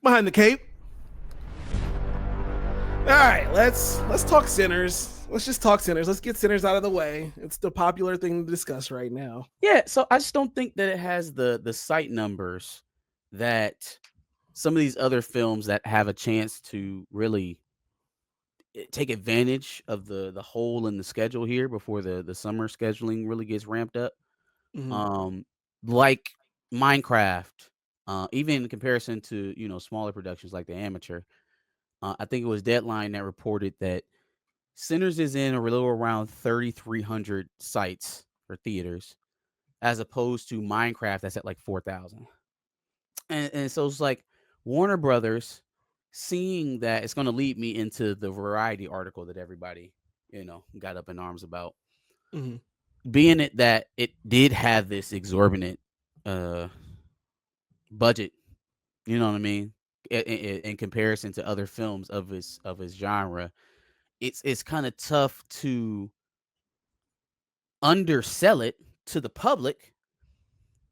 Behind the cape. All right, let's talk Sinners. Let's just talk Sinners. Let's get Sinners out of the way. It's the popular thing to discuss right now. Yeah, so I just don't think that it has the site numbers that some of these other films that have a chance to really take advantage of the hole in the schedule here before the summer scheduling really gets ramped up. Mm-hmm. Um, like Minecraft, even in comparison to smaller productions like The Amateur. I think it was Deadline that reported that Sinners is in a little around 3,300 sites for theaters, as opposed to Minecraft that's at like 4,000. And so it's like Warner Brothers seeing that it's going to lead me into the Variety article that everybody got up in arms about, Mm-hmm. being it that it did have this exorbitant uh budget, you know what I mean, in comparison to other films of his genre. It's kind of tough to undersell it to the public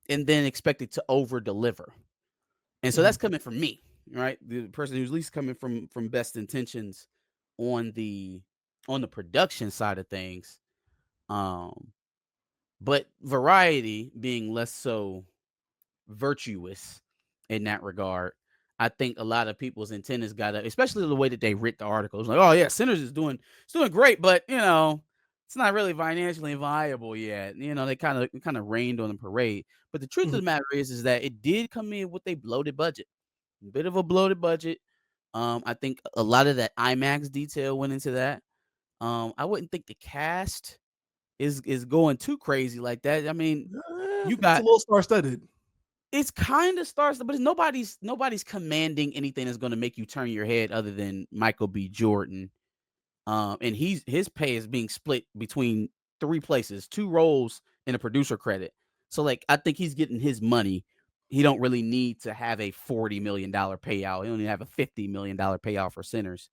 and then expect it to over deliver. And so Mm-hmm. that's coming from me, right? The person who's least coming from best intentions on the production side of things. Um, but Variety being less so virtuous in that regard, I think a lot of people's antennas got up, especially the way that they writ the articles. Like, oh yeah, Sinners is doing great, but it's not really financially viable yet. They kind of rained on the parade. But the truth of Mm-hmm. the matter is that it did come in with a bloated budget, a bit of a bloated budget. I think a lot of that IMAX detail went into that. I wouldn't think the cast is going too crazy like that. I mean, you It's a got little star-studded. it's kind of stars, but nobody's commanding anything that's going to make you turn your head other than Michael B. Jordan. And his pay is being split between three places, two roles and a producer credit. So like I think he's getting his money. He don't really need to have a $40 million payout. He only have a $50 million payout for Sinners.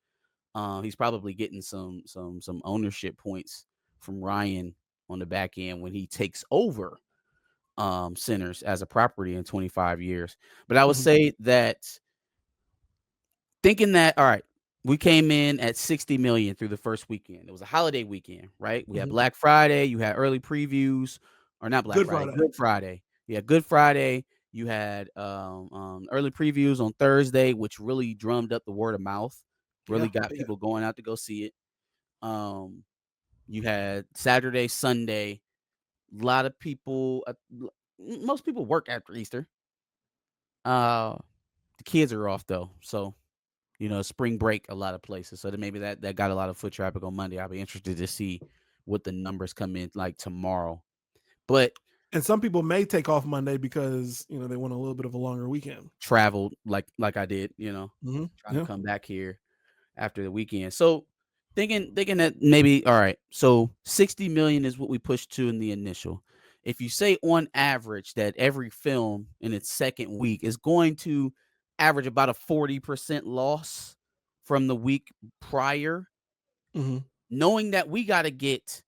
He's probably getting some ownership points from Ryan on the back end when he takes over Sinners as a property in 25 years. But I would Mm-hmm. say that, thinking that, all right, we came in at 60 million through the first weekend. It was a holiday weekend, right? We had Mm-hmm. Black Friday, you had early previews, or not Black Good Friday, Friday. Good Friday. Yeah, Good Friday. You had early previews on Thursday, which really drummed up the word of mouth, really Yeah. got Yeah. people going out to go see it. Um, you had Saturday, Sunday. A lot of people, most people work after Easter. Uh, the kids are off though, so spring break a lot of places. So that maybe that got a lot of foot traffic on Monday. I'll be interested to see what the numbers come in like tomorrow. But And some people may take off Monday because they want a little bit of a longer weekend. traveled like I did, Mm-hmm. trying to Yeah. come back here after the weekend. So thinking that maybe, all right, so 60 million is what we pushed to in the initial. If you say on average that every film in its second week is going to average about a 40% loss from the week prior, Mm-hmm. knowing that we got to get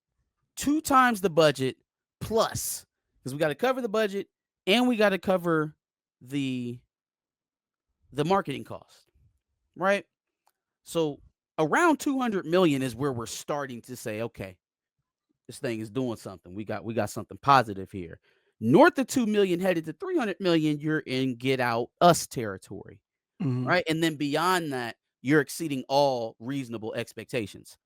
two times the budget plus, because we got to cover the budget and we got to cover the marketing cost, right? So around 200 million is where we're starting to say, okay, this thing is doing something. We got something positive here. North of 2 million headed to 300 million, you're in get out us territory, Mm-hmm. right? And then beyond that, you're exceeding all reasonable expectations.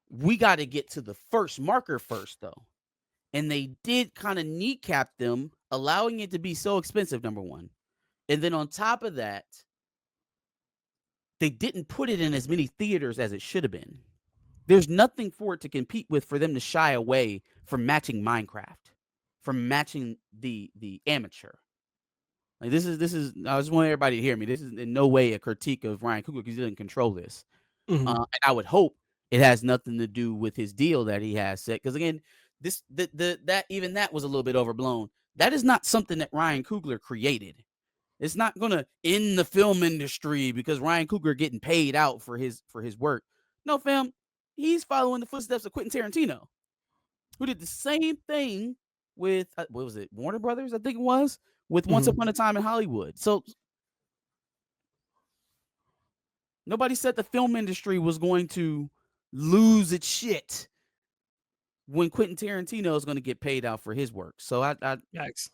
We got to get to the first marker first, though. And they did kind of kneecap them, allowing it to be so expensive, number one. And then on top of that, they didn't put it in as many theaters as it should have been. There's nothing for it to compete with for them to shy away from matching Minecraft, from matching the Amateur. Like this is. I just want everybody to hear me. This is in no way a critique of Ryan Coogler because he didn't control this. Mm-hmm. And I would hope it has nothing to do with his deal that he has set. Because again, that was a little bit overblown. That is not something that Ryan Coogler created. It's not gonna end the film industry because Ryan Coogler getting paid out for his work. No, fam, he's following the footsteps of Quentin Tarantino, who did the same thing with what was it, Warner Brothers, I think it was, with Once Mm-hmm. Upon a Time in Hollywood. So Nobody said the film industry was going to lose its shit when Quentin Tarantino is going to get paid out for his work. So Yikes.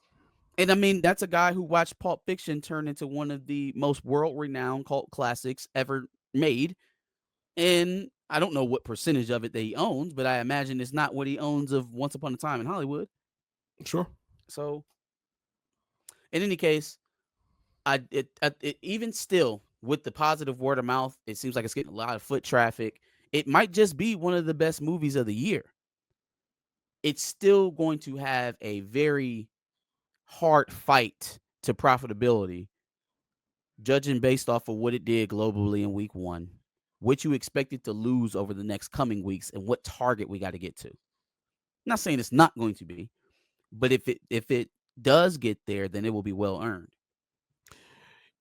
and I mean, that's a guy who watched Pulp Fiction turn into one of the most world-renowned cult classics ever made. And I don't know what percentage of it that he owns, but I imagine it's not what he owns of Once Upon a Time in Hollywood. Sure. So, in any case, even still with the positive word of mouth, it seems like it's getting a lot of foot traffic. It might just be one of the best movies of the year. It's still going to have a very hard fight to profitability, judging based off of what it did globally in week one, what you expect it to lose over the next coming weeks, and what target we got to get to. I'm not saying it's not going to be, but if it does get there, then it will be well earned.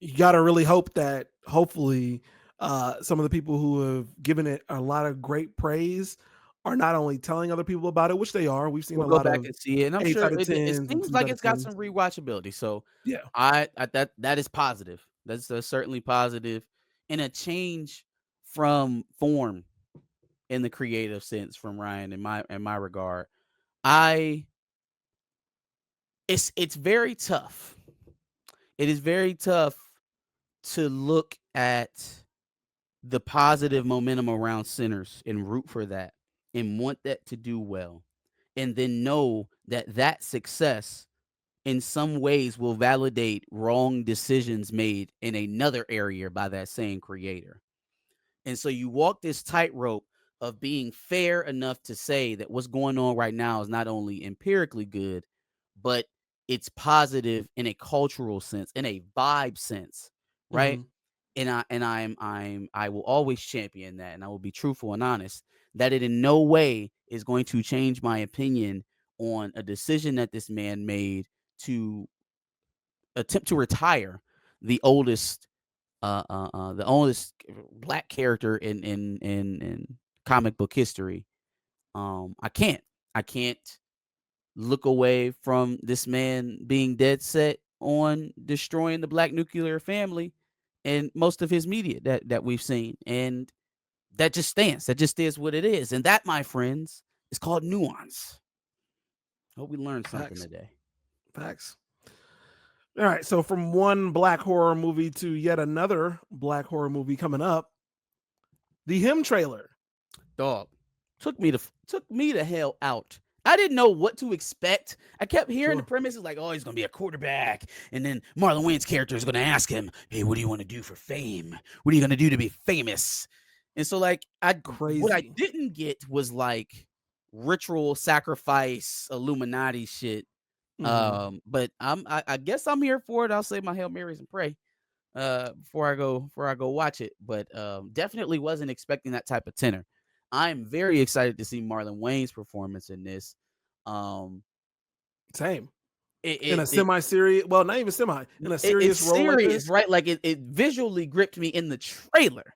You got to really hope that hopefully some of the people who have given it a lot of great praise are not only telling other people about it, which they are. We've seen We'll a go lot back of and see it, and I'm 8s sure out of it 10s and seems 10s like out of it's got 10s. some rewatchability. So Yeah. that is positive. That's certainly positive, and a change from form in the creative sense from Ryan in my regard. I it's very tough. It is very tough to look at the positive momentum around Sinners and root for that and want that to do well, and then know that that success in some ways will validate wrong decisions made in another area by that same creator. And so you walk this tightrope of being fair enough to say that what's going on right now is not only empirically good, but it's positive in a cultural sense, in a vibe sense, right? Hmm. I will always champion that, and I will be truthful and honest that it in no way is going to change my opinion on a decision that this man made to attempt to retire the oldest the oldest black character in comic book history. I can't. I can't look away from this man being dead set on destroying the black nuclear family and most of his media that we've seen. And that just stands. That just is what it is. And that, my friends, is called nuance. Hope we learned something Facts. today. Facts. All right. So from one black horror movie to yet another black horror movie coming up, the Him trailer. Dog, took me the hell out. I didn't know what to expect. I kept hearing the Sure. premises like, oh, he's gonna be a quarterback, and then Marlon Wayne's character is gonna ask him, hey, what do you want to do for fame? What are you gonna do to be famous? And so, like, I what I Crazy. didn't get was like ritual sacrifice Illuminati shit. Hmm. But I guess I'm here for it. I'll say my Hail Marys and pray before I go watch it. But definitely wasn't expecting that type of tenor. I'm very excited to see Marlon Wayne's performance in this. Um, Same. it In it a it, semi-serious, well, not even semi, in a it's serious role like serious, this. right? Like it visually gripped me in the trailer,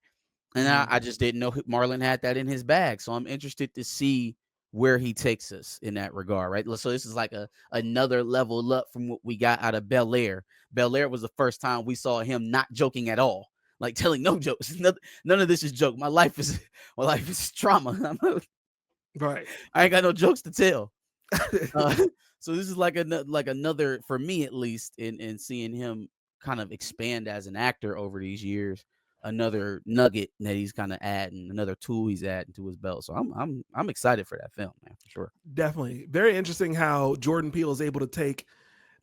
and I, Hmm. I just didn't know Marlon had that in his bag. So I'm interested to see where he takes us in that regard, right? So this is like another level up from what we got out of Bel Air. Bel Air was the first time we saw him not joking at all, like telling no jokes. None of this is joke. My life is trauma. Right. I ain't got no jokes to tell. Uh, so this is like another for me at least in seeing him kind of expand as an actor over these years. Another nugget that he's kind of adding, another tool he's adding to his belt. So I'm excited for that film, man, for sure. Definitely. Very interesting how Jordan Peele is able to take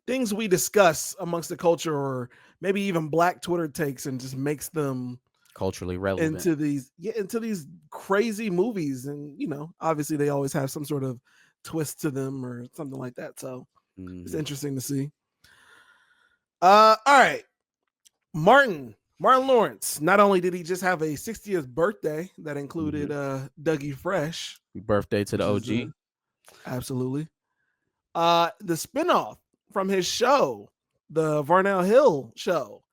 things we discuss amongst the culture or maybe even black Twitter takes and just makes them Culturally relevant. into these crazy movies. And obviously they always have some sort of twist to them or something like that. So it's Hmm. interesting to see. All right. Martin Lawrence. Not only did he just have a 60th birthday that included Hmm. Dougie Fresh, Birthday to the which is OG. absolutely the spinoff from his show, the Varnell Hill show,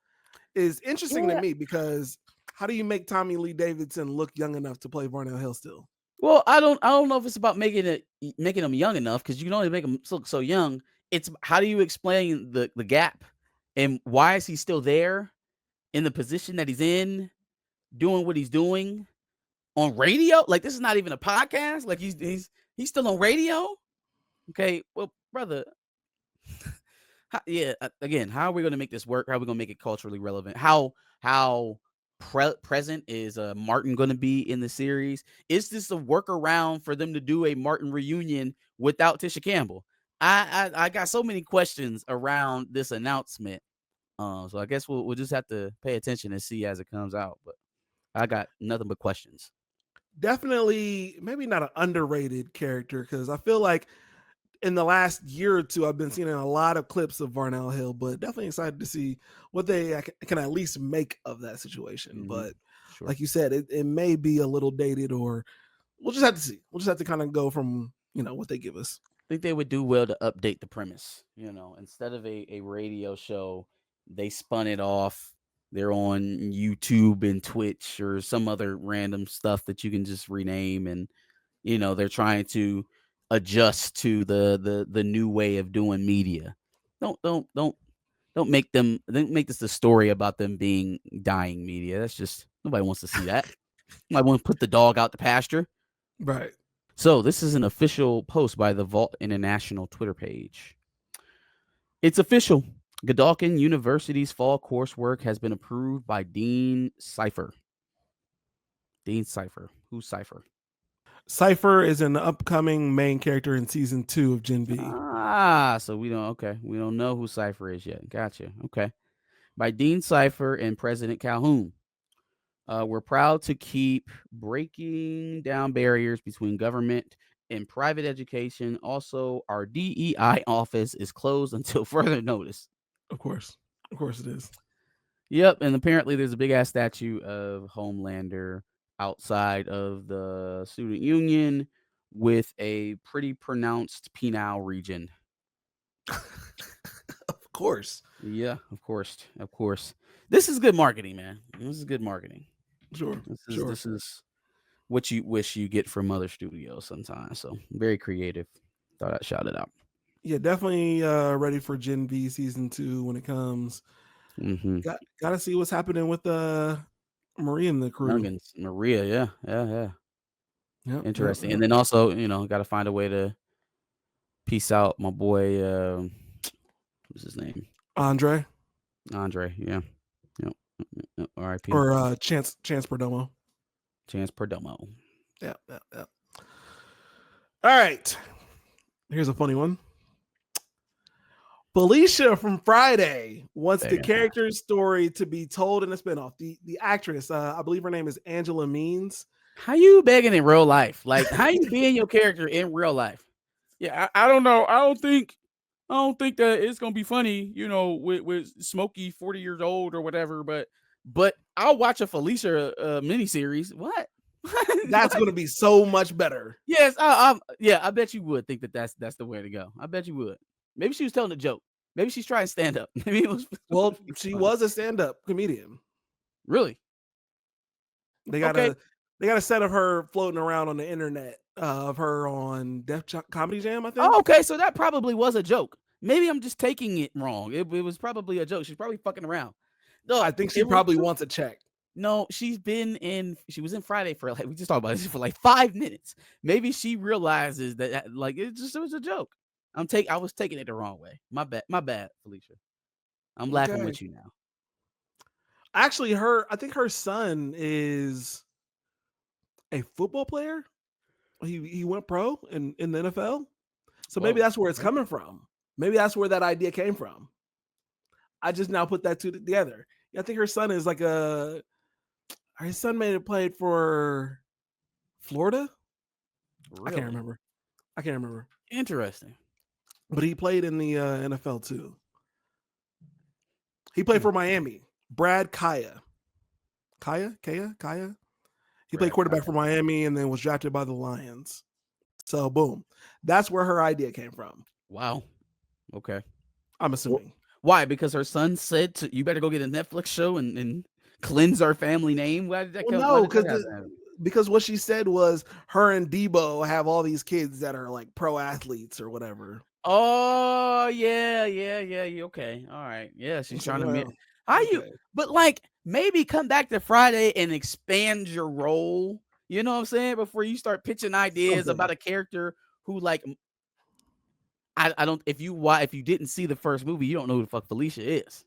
is interesting to Yeah. me because how do you make Tommy Lee Davidson look young enough to play Varnell Hill still? Well, I don't know if it's about making him young enough because you can only make him look so young. It's how do you explain the gap and why is he still there in the position that he's in? doing what he's doing on radio. Like, this is not even a podcast. Like, he's still on radio. Okay, well, brother, yeah. Again, how are we going to make this work? How are we going to make it culturally relevant? How present is Martin going to be in the series? Is this a workaround for them to do a Martin reunion without Tisha Campbell? I got so many questions around this announcement. So I guess we'll just have to pay attention and see as it comes out. But I got nothing but questions. Definitely, maybe not an underrated character because I feel like in the last year or two, I've been seeing a lot of clips of Varnell Hill, but definitely excited to see what they can at least make of that situation. Mm-hmm. But Sure. like you said, it may be a little dated, or we'll just have to see. We'll just have to kind of go from what they give us. I think they would do well to update the premise. Instead of a radio show, they spun it off. They're on YouTube and Twitch or some other random stuff that you can just rename, and they're trying to adjust to the new way of doing media. Don't make this the story about them being dying media. That's just, nobody wants to see that. Nobody want to put the dog out the pasture. Right. So this is an official post by the Vault International Twitter page. It's official. Godolphin University's fall coursework has been approved by Dean Cypher. Dean Cypher. Who's Cypher? Cypher is an upcoming main character in season 2 of Gen V. So we don't know who Cypher is yet. Gotcha. Okay. By Dean Cypher and President Calhoun. We're proud to keep breaking down barriers between government and private education. Also, our DEI office is closed until further notice. Of course it is. Yep, and apparently there's a big ass statue of Homelander outside of the student union with a pretty pronounced penile region. Of course. Yeah, of course. This is good marketing, man. This is good marketing. Sure. This is what you wish you get from other studios sometimes. So very creative. Thought I'd shout it out. Yeah, definitely ready for Gen V season 2 when it comes. Mm-hmm. Got to see what's happening with Maria and the crew. Nuggins, Maria, yeah. Yep, Interesting. yep. And then also, got to find a way to peace out my boy. What's his name? Andre, yeah. Yep. R.I.P. or Chance Perdomo. Chance Perdomo. Yeah. All right. Here's a funny one. Felicia from Friday wants the character's story to be told in a spinoff. The actress, I believe her name is Angela Means. How you begging in real life? Like, how you being your character in real life? Yeah, I don't know. I don't think that it's gonna be funny, with Smokey 40 years old or whatever. But I'll watch a Felicia miniseries. What? That's gonna be so much better. Yes, I bet you would think that that's the way to go. I bet you would. Maybe she was telling a joke. Maybe she's trying to stand up. Maybe it was. Well, she was a stand-up comedian. Really? They got a set of her floating around on the internet of her on Def Comedy Jam, I think. Oh, okay, so that probably was a joke. Maybe I'm just taking it wrong. It was probably a joke. She's probably fucking around. No, I think she probably wants a check. No, she was in Friday for we just talked about this for like 5 minutes. Maybe she realizes that like it was a joke. I was taking it the wrong way. My bad, Felicia. I'm laughing with you now. Actually, I think her son is a football player. He went pro in the NFL. So maybe that's where it's coming from. Maybe that's where that idea came from. I just now put that two together. I think her son is like her son may have played for Florida. Really? I can't remember. Interesting. But he played in the NFL too. He played for Miami. Brad Kaya. Kaya? He played quarterback for Miami and then was drafted by the Lions. So boom. That's where her idea came from. Wow. Okay. I'm assuming. Why? Because her son said you better go get a Netflix show and cleanse our family name. Why did that come? No, because what she said was her and Debo have all these kids that are like pro athletes or whatever. Oh yeah. Okay. All right. Yeah, she's trying to. But like, maybe come back to Friday and expand your role. You know what I'm saying? Before you start pitching ideas Something. about a character who, like, I don't. If you didn't see the first movie, you don't know who the fuck Felicia is.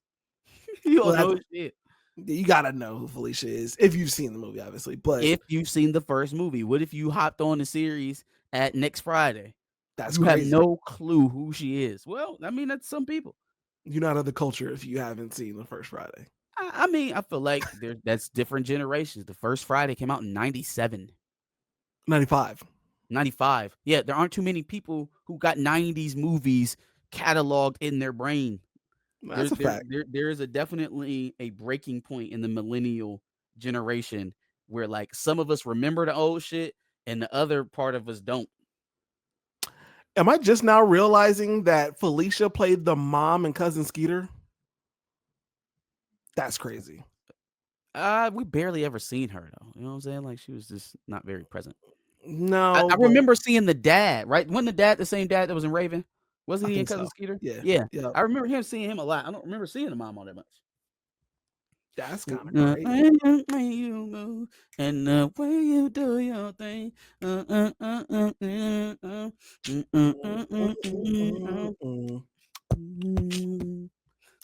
You Well, don't know who she is. you gotta know who Felicia is if you've seen the movie, obviously. But If you've seen the first movie, what if you hopped on the series at next Friday? that's You have crazy. no clue who she is. Well, I mean, that's some people. You're not of the culture if you haven't seen the first Friday. I mean, I feel like that's different generations. The first Friday came out in 97, 95. 95. Yeah, there aren't too many people who got 90s movies cataloged in their brain. That's a fact. There is definitely a breaking point in the millennial generation where, like, some of us remember the old shit and the other part of us don't. Am I just now realizing that Felicia played the mom in Cousin Skeeter? That's crazy. We barely ever seen her though. You know what I'm saying? Like, she was just not very present. No, I but remember seeing the dad, right? Wasn't the dad the same dad that was in Raven? Wasn't I he in think Cousin so. Skeeter? Yeah. Yeah. Yeah. I remember seeing him a lot. I don't remember seeing the mom all that much. That's kind of The crazy. way you move and the way you do your thing.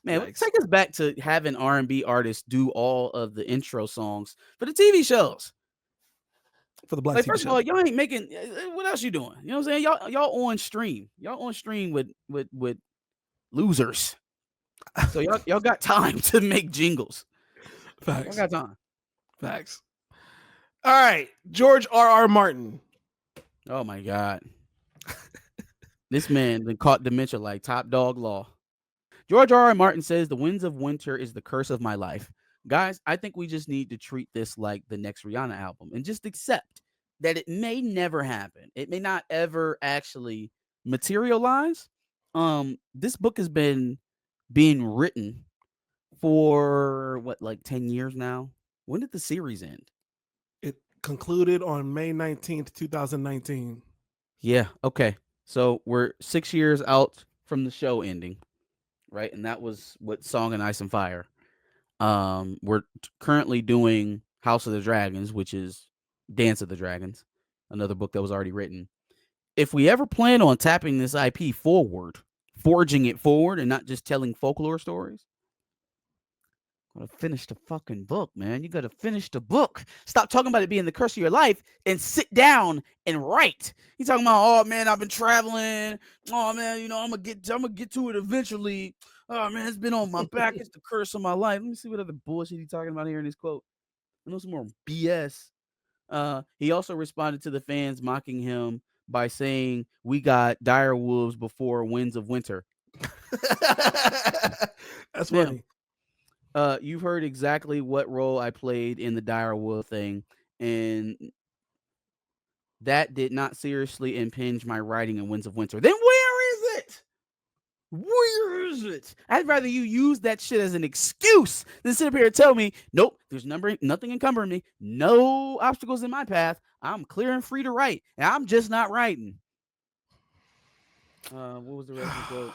Man, Yikes. take us back to having R&B artists do all of the intro songs for the TV shows. For the Black Like, TV first of show. all, y'all ain't making. What else you doing? You know what I'm saying? Y'all on stream. Y'all on stream with losers. So y'all got time to make jingles. Y'all Facts. got time. Facts. All right. George R.R. Martin. Oh my God. This man been caught dementia like Top Dog Law. George R.R. Martin says the winds of winter is the curse of my life. Guys, I think we just need to treat this like the next Rihanna album and just accept that it may never happen. It may not ever actually materialize. This book has been being written for what, like 10 years now? When did the series end? It concluded on May 19th, 2019. Yeah, okay. So we're 6 years out from the show ending, right? And that was what Song and Ice and Fire. We're currently doing House of the Dragons, which is Dance of the Dragons, another book that was already written. If we ever plan on tapping this IP forward, forging it forward, and not just telling folklore stories, gotta finish the fucking book, man. You gotta finish the book. Stop talking about it being the curse of your life and sit down and write. He's talking about, oh man, I've been traveling. Oh man, you know, I'm gonna get to it eventually. Oh man, it's been on my back. It's the curse of my life. Let me see what other bullshit he's talking about here in this quote. I know some more BS. He also responded to the fans mocking him by saying, "We got dire wolves before winds of winter." That's Now, funny. you've heard exactly what role I played in the dire wolf thing, and that did not seriously impinge my writing in Winds of Winter. Then where is it? Where is it? I'd rather you use that shit as an excuse than sit up here and tell me, nope, there's nothing encumbering me, no obstacles in my path. I'm clear and free to write, and I'm just not writing. What was the rest of the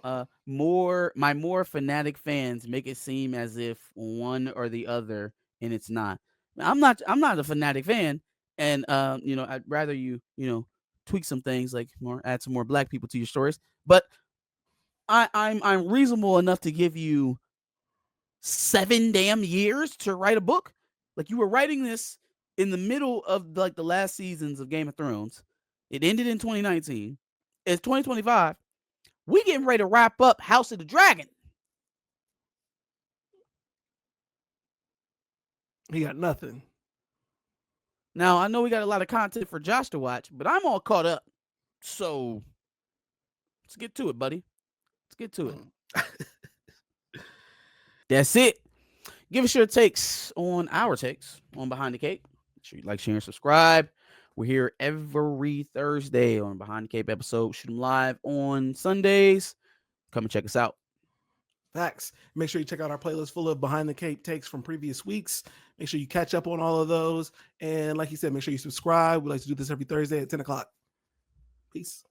quote? More fanatic fans make it seem as if one or the other, and it's not. I'm not a fanatic fan, and you know, I'd rather you know, tweak some things, like add some more black people to your stories. But I'm reasonable enough to give you 7 damn years to write a book. Like, you were writing this in the middle of like the last seasons of Game of Thrones. It ended in 2019. It's 2025. We getting ready to wrap up House of the Dragon. He got nothing. Now, I know we got a lot of content for Josh to watch, but I'm all caught up. So let's get to it, buddy. Let's get to it. That's it. Give us your takes on our takes on Behind the Cape. Make sure you like, share, and subscribe. We're here every Thursday on Behind the Cape episode. Shoot them live on Sundays. Come and check us out. Facts. Make sure you check out our playlist full of Behind the Cape takes from previous weeks. Make sure you catch up on all of those. And like you said, make sure you subscribe. We like to do this every Thursday at 10 o'clock. Peace.